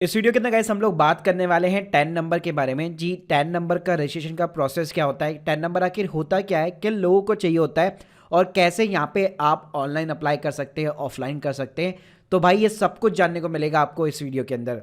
इस वीडियो के अंदर गाइस हम लोग बात करने वाले हैं 10 नंबर के बारे में। जी 10 नंबर का रजिस्ट्रेशन का प्रोसेस क्या होता है, 10 नंबर आखिर होता क्या है, किन लोगों को चाहिए होता है और कैसे यहाँ पे आप ऑनलाइन अप्लाई कर सकते हैं, ऑफलाइन कर सकते हैं। तो भाई ये सब कुछ जानने को मिलेगा आपको इस वीडियो के अंदर।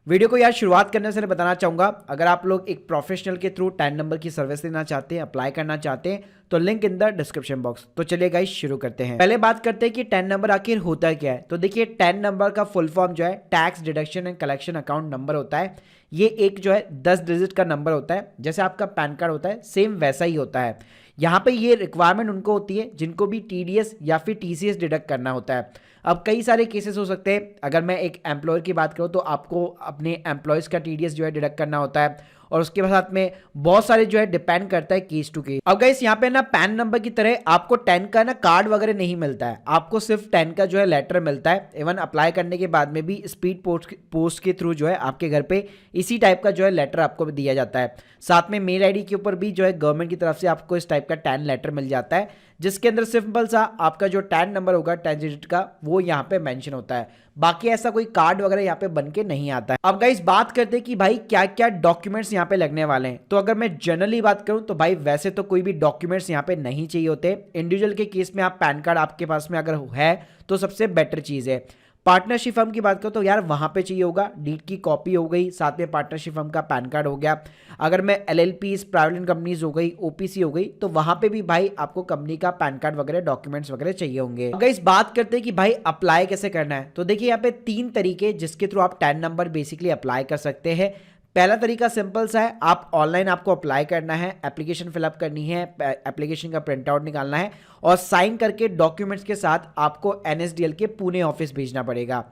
वीडियो को यार शुरुआत करने से बताना चाहूँगा, अगर आप लोग एक प्रोफेशनल के थ्रू 10 नंबर की सर्विस लेना चाहते हैं, अप्लाई करना चाहते हैं तो link in the description box. तो चलिए गाइस शुरू करते हैं। पहले बात करते हैं कि 10 नंबर आखिर होता क्या है। तो देखिए 10 नंबर का फुल फॉर्म जो है tax deduction and collection account number होता है। ये एक जो है 10 डिजिट का नंबर होता है, जैसे आपका पैन कार्ड होता है सेम वैसा ही होता है। यहाँ पे ये रिक्वायरमेंट उनको होती है जिनको भी टीडीएस या फिर टीसीएस डिडक्ट करना होता है। अब कई सारे केसेस हो सकते हैं, अगर मैं एक एम्प्लॉयर की बात करूँ तो आपको अपने एम्प्लॉयज़ का टीडीएस जो है डिडक्ट करना होता है और उसके साथ में बहुत सारे जो है डिपेंड करता है केस टू केस। अब गाइस यहाँ पे ना पैन नंबर की तरह आपको 10 का ना कार्ड वगैरह नहीं मिलता है, आपको सिर्फ 10 का जो है लेटर मिलता है। इवन अप्लाई करने के बाद में भी स्पीड पोस्ट के थ्रू जो है आपके घर पे इसी टाइप का जो है लेटर आपको दिया जाता है। साथ में मेल आईडी के ऊपर भी जो है गवर्नमेंट की तरफ से आपको इस टाइप का 10 लेटर मिल जाता है, जिसके अंदर सिंपल सा आपका जो 10 नंबर होगा 10 डिजिट का वो यहाँ पे मेंशन होता है। बाकी ऐसा कोई कार्ड वगैरह यहाँ पे बन के नहीं आता है। अब गाइस बात करते हैं कि भाई क्या क्या डॉक्यूमेंट्स यहाँ पे लगने वाले हैं। तो अगर मैं जनरली बात करूँ तो भाई वैसे तो कोई भी डॉक्यूमेंट्स यहाँ पे नहीं चाहिए होते। इंडिविजुअल के केस में आप पैन कार्ड आपके पास में अगर है तो सबसे बेटर चीज़ है। पार्टनरशिप फर्म की बात करो तो यार वहां पे चाहिए होगा डीड की कॉपी हो गई, साथ में पार्टनरशिप फर्म का पैन कार्ड हो गया। अगर मैं एलएलपी प्राइवेट कंपनीज हो गई, ओपीसी हो गई, तो वहां पे भी भाई आपको कंपनी का पैन कार्ड वगैरह डॉक्यूमेंट्स वगैरह चाहिए होंगे। अगर इस बात करते हैं कि भाई अप्लाई कैसे करना है, तो देखिए यहाँ पे 3 तरीके जिसके थ्रू आप 10 नंबर बेसिकली अप्लाई कर सकते हैं। पहला तरीका सिंपल सा है, आप ऑनलाइन आपको अप्लाई करना है, एप्लीकेशन फिलअप करनी है, एप्लीकेशन का प्रिंट आउट निकालना है और साइन करके डॉक्यूमेंट्स के साथ आपको एनएसडीएल के पुणे ऑफिस भेजना पड़ेगा।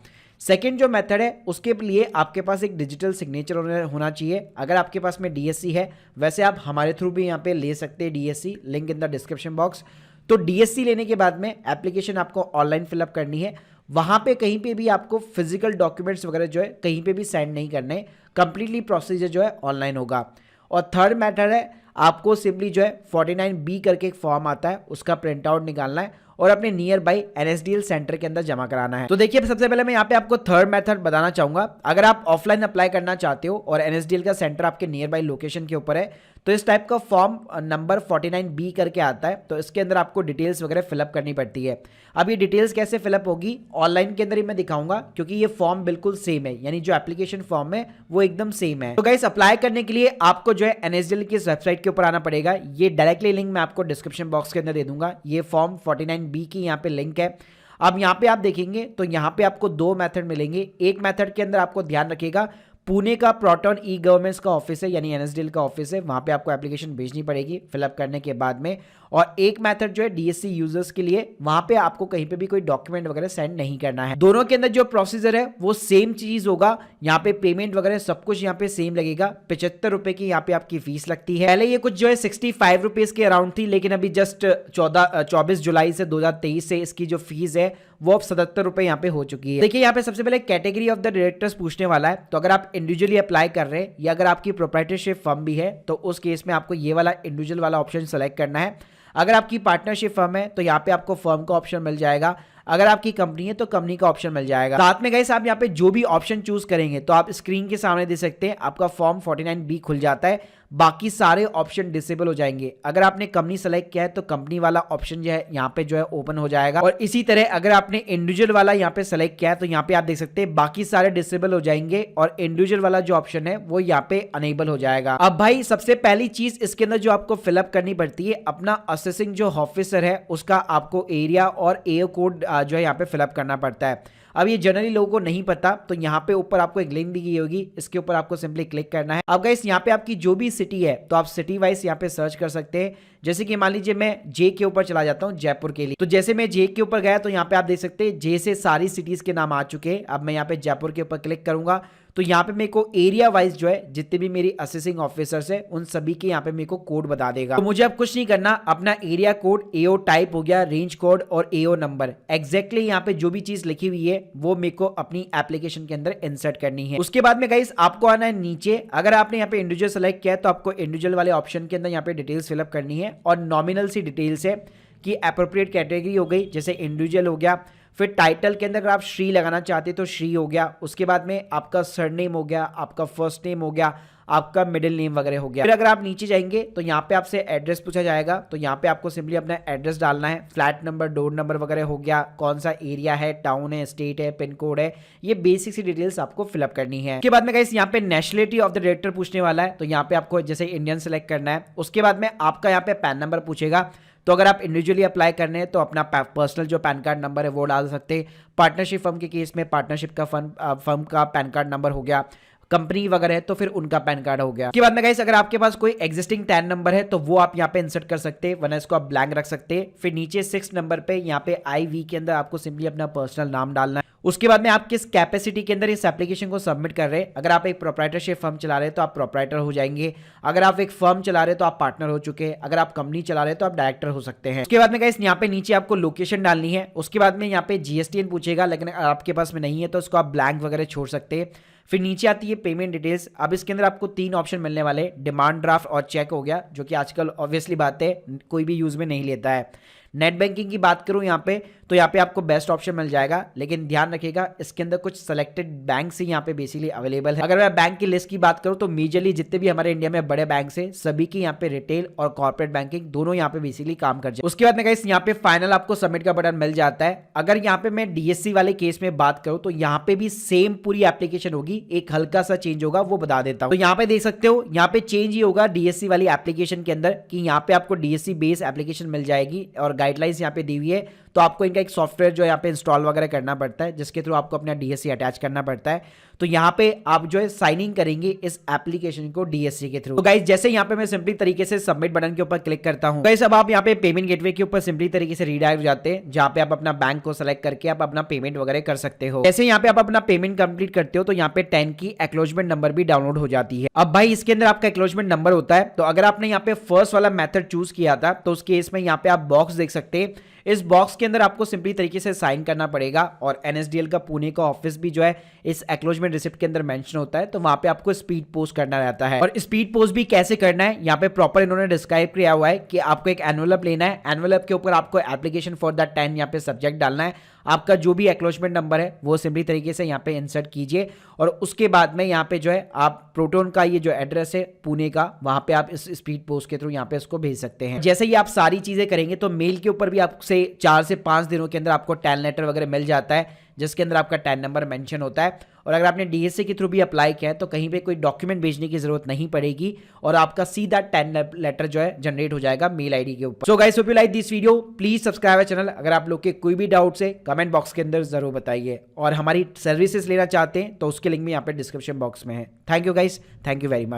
सेकेंड जो मेथड है उसके लिए आपके पास एक डिजिटल सिग्नेचर होना चाहिए। अगर आपके पास में डीएससी है, वैसे आप हमारे थ्रू भी यहाँ पे ले सकते हैं DSC, link in the description box. तो डीएससी लेने के बाद में एप्लीकेशन आपको ऑनलाइन फिलअप करनी है, वहां पे कहीं पे भी आपको फिजिकल डॉक्यूमेंट्स वगैरह जो है कहीं पे भी सेंड नहीं करने, कंप्लीटली प्रोसीजर जो है ऑनलाइन होगा। और थर्ड मैटर है, आपको सिंपली जो है 49B करके एक फॉर्म आता है, उसका प्रिंट आउट निकालना है और अपने नियर बाई एनएसडीएल सेंटर के अंदर जमा कराना है। तो देखिए सबसे पहले मैं यहाँ पे आपको थर्ड मेथड बताना चाहूंगा। अगर आप ऑफलाइन अप्लाई करना चाहते हो और एनएसडीएल का सेंटर आपके नियर बाई लोकेशन के ऊपर है, तो इस टाइप का फॉर्म नंबर 49B करके आता है। तो इसके अंदर आपको डिटेल्स वगैरह फिलअप करनी पड़ती है। अब ये डिटेल्स कैसे फिलअप होगी ऑनलाइन के अंदर ही मैं दिखाऊंगा, क्योंकि ये फॉर्म बिल्कुल सेम है, यानी जो एप्लीकेशन फॉर्म है वो एकदम सेम है। तो गाइस अप्लाई करने के लिए आपको जो है एनएसडीएल की इस वेबसाइट के ऊपर आना पड़ेगा। ये डायरेक्टली लिंक मैं आपको डिस्क्रिप्शन बॉक्स के अंदर दे दूंगा। ये फॉर्म 49B की यहाँ पे लिंक है। अब यहाँ पे आप देखेंगे तो यहाँ पे आपको 2 मेथड मिलेंगे। एक मेथड के अंदर आपको ध्यान रखिएगा, पुणे का प्रोटॉन ई गवर्नेंस का ऑफिस है, यानी एनएसडीएल का ऑफिस है, वहां पे आपको एप्लीकेशन भेजनी पड़ेगी फिलअप करने के बाद में। और एक मेथड जो है डीएससी यूजर्स के लिए, वहां पे आपको कहीं पे भी कोई डॉक्यूमेंट वगैरह सेंड नहीं करना है। दोनों के अंदर जो प्रोसीजर है वो सेम चीज होगा। यहाँ पे पेमेंट वगैरह सब कुछ यहाँ पे सेम लगेगा। 75 रुपए की यहाँ पे आपकी फीस लगती है। पहले ये कुछ जो है 65 रुपीज के अराउंड थी, लेकिन अभी जस्ट 24 जुलाई से 2023 से इसकी जो फीस है वो अब 77 रुपए यहाँ पे हो चुकी है। देखिए यहाँ पे सबसे पहले कैटेगरी ऑफ द डायरेक्टर्स पूछने वाला है। तो अगर आप इंडिविजुअली अप्लाई कर रहे हैं या अगर आपकी प्रोप्राइटरशिप फर्म भी है, तो उस केस में आपको ये वाला इंडिविजुअल वाला ऑप्शन सेलेक्ट करना है। अगर आपकी पार्टनरशिप फर्म है तो यहाँ पे आपको फर्म का ऑप्शन मिल जाएगा। अगर आपकी कंपनी है तो कंपनी का ऑप्शन मिल जाएगा। साथ में गाइस आप यहाँ पे जो भी ऑप्शन चूज करेंगे तो आप स्क्रीन के सामने दे सकते हैं, आपका फॉर्म 49B खुल जाता है, बाकी सारे ऑप्शन डिसेबल हो जाएंगे। अगर आपने कंपनी सेलेक्ट किया है तो कंपनी वाला ऑप्शन जो है यहाँ पे जो है ओपन हो जाएगा, और इसी तरह अगर आपने इंडिविजुअल वाला यहाँ पे सेलेक्ट किया है तो यहाँ पे आप देख सकते हैं बाकी सारे डिसेबल हो जाएंगे और इंडिविजुअल वाला जो ऑप्शन है वो यहाँ पे अनेबल हो जाएगा। अब भाई सबसे पहली चीज इसके अंदर जो आपको फिलअप करनी पड़ती है, अपना असेसिंग जो ऑफिसर है उसका आपको एरिया और एओ कोड जो है यहाँ पे फिलअप करना पड़ता है। अब ये जनरली लोगों को नहीं पता, तो यहाँ पे ऊपर आपको एक लिंक दी गई होगी, इसके ऊपर आपको सिंपली क्लिक करना है। अब गाइस यहाँ पे आपकी जो भी सिटी है तो आप सिटी वाइज यहाँ पे सर्च कर सकते हैं। जैसे कि मान लीजिए मैं जे के ऊपर चला जाता हूँ, जयपुर के लिए। तो जैसे मैं जे के ऊपर गया तो यहाँ पे आप देख सकते हैं जे से सारी सिटीज के नाम आ चुके हैं। अब मैं यहाँ पे जयपुर के ऊपर क्लिक करूंगा तो यहाँ पे मेरे को एरिया वाइज जो है जितने भी मेरी असेसिंग ऑफिसर्स है उन सभी के यहाँ पे मेरे को कोड बता देगा। तो मुझे अब कुछ नहीं करना, अपना एरिया कोड, एओ टाइप हो गया, रेंज कोड और एओ नंबर, एग्जैक्टली यहाँ पे जो भी चीज लिखी हुई है वो मेरे को अपनी एप्लीकेशन के अंदर इंसर्ट करनी है। उसके बाद में गाइस आपको आना है नीचे। अगर आपने यहाँ पे इंडिविजुअल सेलेक्ट किया है तो आपको इंडिविजुअल वाले ऑप्शन के अंदर यहाँ पे डिटेल्स फिलअप करनी है और नॉमिनल सी डिटेल्स है कि एप्रोप्रिएट कैटेगरी हो गई, जैसे इंडिविजुअल हो गया, फिर टाइटल के अंदर अगर आप श्री लगाना चाहते हैं तो श्री हो गया, उसके बाद में आपका सरनेम हो गया, आपका फर्स्ट नेम हो गया, आपका मिडिल नेम वगैरह हो गया। फिर अगर आप नीचे जाएंगे तो यहाँ पे आपसे एड्रेस पूछा जाएगा, तो यहाँ पे आपको सिंपली अपना एड्रेस डालना है, फ्लैट नंबर, डोर नंबर वगैरह हो गया, कौन सा एरिया है, टाउन है, स्टेट है, पिन कोड है, ये बेसिक सी डिटेल्स आपको फिलअप करनी है। उसके बाद में गाइस यहाँ पे नेशनलिटी ऑफ द डायरेक्टर पूछने वाला है, तो यहाँ पे आपको जैसे इंडियन सेलेक्ट करना है। उसके बाद में आपका यहाँ पे पैन नंबर पूछेगा, तो अगर आप इंडिविजुअली अप्लाई करने हैं तो अपना पर्सनल जो पैन कार्ड नंबर है वो डाल सकते हैं। पार्टनरशिप फर्म के केस में पार्टनरशिप का फर्म का पैन कार्ड नंबर हो गया, कंपनी वगैरह है तो फिर उनका पैन कार्ड हो गया। उसके बाद में गाइस अगर आपके पास कोई एग्जिस्टिंग टैन नंबर है तो वो आप यहाँ पे इंसर्ट कर सकते हैं, वरना इसको आप ब्लैंक रख सकते हैं। फिर नीचे 6 नंबर पे यहाँ पे IV के अंदर आपको सिंपली अपना पर्सनल नाम डालना है। उसके बाद में आप किस कैपेसिटी के अंदर इस एप्लीकेशन को सबमिट कर रहे हैं। अगर आप एक प्रोप्राइटरशिप फर्म चला रहे हैं तो आप प्रोप्राइटर हो जाएंगे, अगर आप एक फर्म चला रहे हैं तो आप पार्टनर हो चुके हैं, अगर आप कंपनी चला रहे हैं तो आप डायरेक्टर हो सकते हैं। उसके बाद में गाइस यहाँ पे नीचे आपको लोकेशन डालनी है। उसके बाद में यहाँ पे GSTN पूछेगा, लेकिन आपके पास में नहीं है तो उसको आप ब्लैंक वगैरह छोड़ सकते हैं। फिर नीचे आती है पेमेंट डिटेल्स। अब इसके अंदर आपको 3 ऑप्शन मिलने वाले, डिमांड ड्राफ्ट और चेक हो गया, जो कि आजकल ऑब्वियसली बात है कोई भी यूज में नहीं लेता है। नेट बैंकिंग की बात करूं यहाँ पे तो यहाँ पे आपको बेस्ट ऑप्शन मिल जाएगा, लेकिन ध्यान रखिएगा इसके अंदर कुछ सेलेक्टेड बैंक ही यहाँ पे बेसिकली अवेलेबल है। अगर मैं बैंक की लिस्ट की बात करूं तो मेजरली जितने भी हमारे इंडिया में बड़े बैंक है सभी की यहाँ पे रिटेल और कॉर्पोरेट बैंकिंग दोनों यहाँ पे बेसिकली काम कर जाए। उसके बाद में गाइस यहाँ पे फाइनल आपको सबमिट का बटन मिल जाता है। अगर यहाँ पे मैं DSC वाले केस में बात करूं तो यहाँ पे भी सेम पूरी एप्लीकेशन होगी, एक हल्का सा चेंज होगा वो बता देता हूं। तो यहाँ पे देख सकते हो यहाँ पे चेंज ही होगा DSC वाली एप्लीकेशन के अंदर कि यहाँ पे आपको DSC बेस एप्लीकेशन मिल जाएगी और गाइडलाइंस यहाँ पे दी हुई है। तो आपको इनका एक सॉफ्टवेयर जो यहाँ पे इंस्टॉल वगैरह करना पड़ता है, जिसके थ्रू आपको अपना DSC अटैच करना पड़ता है। तो यहाँ पे आप जो है साइन इन करेंगे इस एप्लीकेशन को DSC के थ्रू। तो गाइस जैसे यहाँ पे मैं सिंपली तरीके से सबमिट बटन के ऊपर क्लिक करता हूँ, गाइस अब आप यहाँ पे पेमेंट गेटवे के ऊपर सिंपली तरीके से रीडायरेक्ट हो जाते हैं, जहाँ पे आप अपना बैंक को सेलेक्ट करके आप अपना पेमेंट वगैरह कर सकते हो। जैसे यहाँ पे आप अपना पेमेंट कंप्लीट करते हो तो यहाँ पे 10 की एक्नॉलेजमेंट नंबर भी डाउनलोड हो जाती है। अब भाई इसके अंदर आपका एक्नॉलेजमेंट नंबर होता है, तो अगर आपने यहाँ पे फर्स्ट वाला मेथड चूज किया था तो उस केस में यहाँ पे आप बॉक्स देख सकते हैं। इस बॉक्स के अंदर आपको सिंपली तरीके से साइन करना पड़ेगा और NSDL का पुणे का ऑफिस भी जो है इस एक्नॉलेजमेंट रिसिप्ट के अंदर मेंशन होता है, तो वहां पे आपको स्पीड पोस्ट करना रहता है। और स्पीड पोस्ट भी कैसे करना है यहाँ पे प्रॉपर इन्होंने डिस्क्राइब किया हुआ है कि आपको एक एनवेलप लेना है, एनवेलप के ऊपर आपको एप्लीकेशन फॉर द 10 यहाँ पे सब्जेक्ट डालना है, आपका जो भी एक्नॉलेजमेंट नंबर है वो सिंपली तरीके से यहाँ पे इंसर्ट कीजिए और उसके बाद में यहाँ पे जो है आप प्रोटोन का ये जो एड्रेस है पुणे का, वहां पे आप इस स्पीड पोस्ट के थ्रू यहाँ पे इसको भेज सकते हैं। जैसे ही आप सारी चीजें करेंगे तो मेल के ऊपर भी आपसे 4 से 5 दिनों के अंदर आपको टैन लेटर वगैरह मिल जाता है, जिसके अंदर आपका टैन नंबर मेंशन होता है। और अगर आपने DSC के थ्रू भी अप्लाई किया है तो कहीं पे कोई डॉक्यूमेंट भेजने की जरूरत नहीं पड़ेगी और आपका सीधा टैन लेटर जो है जनरेट हो जाएगा मेल ID के ऊपर। So guys hope you like this video, please subscribe our channel. अगर आप लोग के कोई भी डाउट्स है कमेंट बॉक्स के अंदर जरूर बताइए और हमारी सर्विसेज लेना चाहते हैं तो उसके लिंक भी यहाँ पे डिस्क्रिप्शन बॉक्स में है। Thank you guys, thank you very much.